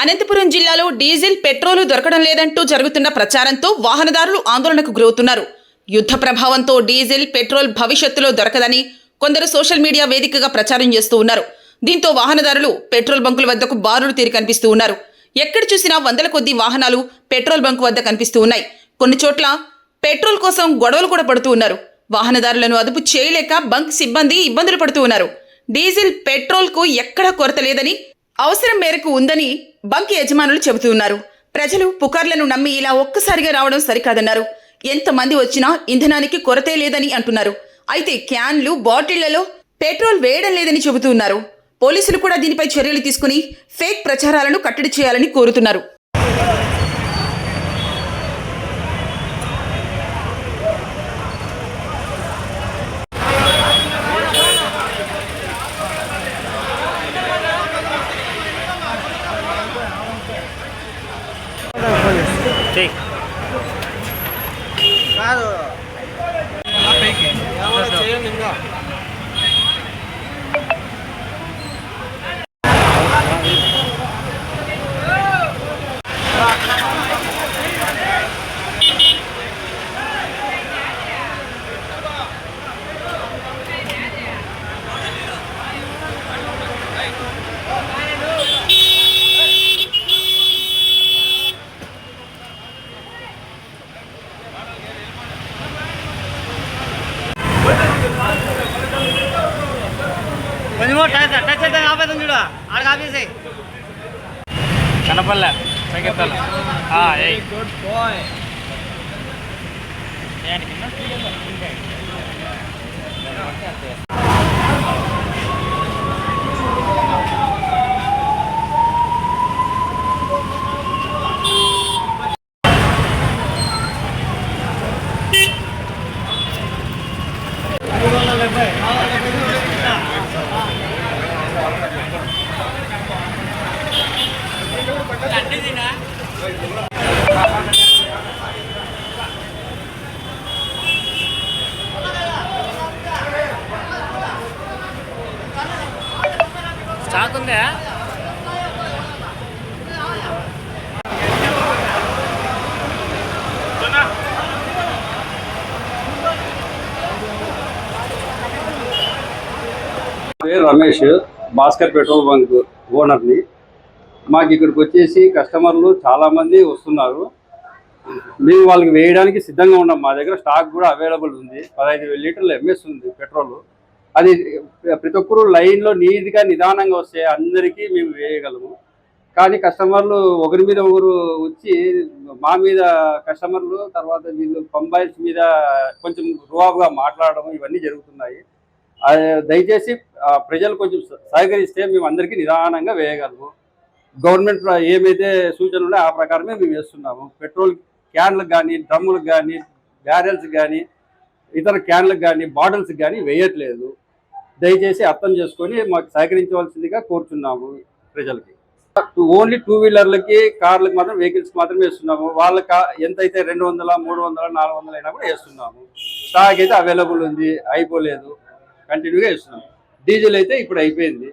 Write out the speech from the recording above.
అనంతపురం జిల్లాలో diesel petrol దొరకడం లేదంటూ జరుగుతున్న ప్రచారంతో వాహనదారులు ఆందోళనకు గురవుతున్నారు. యుద్ధ ప్రభావంతో డీజిల్ పెట్రోల్ భవిష్యత్తులో దొరకదని కొందరు సోషల్ మీడియా వేదికగా ప్రచారం చేస్తూ ఉన్నారు. దీంతో వాహనదారులు పెట్రోల్ బంకుల వద్దకు బారులు తీరి కనిపిస్తూ ఉన్నారు. ఎక్కడ చూసినా వందల కొద్ది వాహనాలు పెట్రోల్ బంకు వద్ద కనిపిస్తూ ఉన్నాయి. కొన్ని చోట్ల పెట్రోల్ కోసం గొడవలు కూడా పడుతూ ఉన్నారు. వాహనదారులను అదుపు చేయలేక బంక్ సిబ్బంది ఇబ్బందులు పడుతూ ఉన్నారు. డీజిల్ పెట్రోల్కు ఎక్కడా కొరత లేదని, అవసరం మేరకు ఉందని బంక్ యజమానులు చెబుతూ ఉన్నారు. ప్రజలు పుకార్లను నమ్మి ఇలా ఒక్కసారిగా రావడం సరికాదన్నారు. ఎంతమంది వచ్చినా ఇంధనానికి కొరతే లేదని అంటున్నారు. అయితే క్యాన్లు, బాటిళ్లలో పెట్రోల్ వేయడం లేదని చెబుతూ ఉన్నారు. పోలీసులు కూడా దీనిపై చర్యలు తీసుకుని ఫేక్ ప్రచారాలను కట్టడి చేయాలని కోరుతున్నారు. టచ్ అయితే ఆపేద్దాం చూడ ఆడికి ఆపేసాయి కనపల్ల సైకెత్తాల స్టాక్ ఉందా? రమేష్, భాస్కర్ పెట్రోల్ బంక్ ఓనర్ని. మాకు ఇక్కడికి వచ్చేసి కస్టమర్లు చాలామంది వస్తున్నారు. మేము వాళ్ళకి వేయడానికి సిద్ధంగా ఉన్నాం. మా దగ్గర స్టాక్ కూడా అవైలబుల్ ఉంది. 15,000 లీటర్ల ఎంఎస్ ఉంది పెట్రోల్. అది ప్రతి ఒక్కరు లైన్లో నీట్గా నిదానంగా వస్తే అందరికీ మేము వేయగలము. కానీ కస్టమర్లు ఒకరి మీద ఒకరు వచ్చి మా మీద కస్టమర్లు తర్వాత వీళ్ళు పంబాయిల్స్ మీద కొంచెం రువాబుగా మాట్లాడడం ఇవన్నీ జరుగుతున్నాయి. దయచేసి ప్రజలు కొంచెం సహకరిస్తే మేము అందరికీ నిదానంగా వేయగలము. గవర్నమెంట్ ఏమైతే సూచనలు ఉన్నాయో ఆ ప్రకారమే మేము వేస్తున్నాము. పెట్రోల్ క్యాన్లకు కానీ, డ్రమ్ములకు కానీ, బ్యారెల్స్ కానీ, ఇతర క్యాన్లకు కానీ, బాటిల్స్కి కానీ వేయట్లేదు. దయచేసి అర్థం చేసుకొని మాకు సహకరించవలసిందిగా కోరుతున్నాము. ప్రజలకి ఓన్లీ 2 వీలర్లకి, కార్లకు మాత్రం, వెహికల్స్కి మాత్రమే వేస్తున్నాము. వాళ్ళకి ఎంతైతే 200, 300, 400 అయినా కూడా వేస్తున్నాము. స్టాక్ అయితే అవైలబుల్ ఉంది, అయిపోలేదు, కంటిన్యూగా వేస్తున్నాము. డీజిల్ అయితే ఇప్పుడు అయిపోయింది.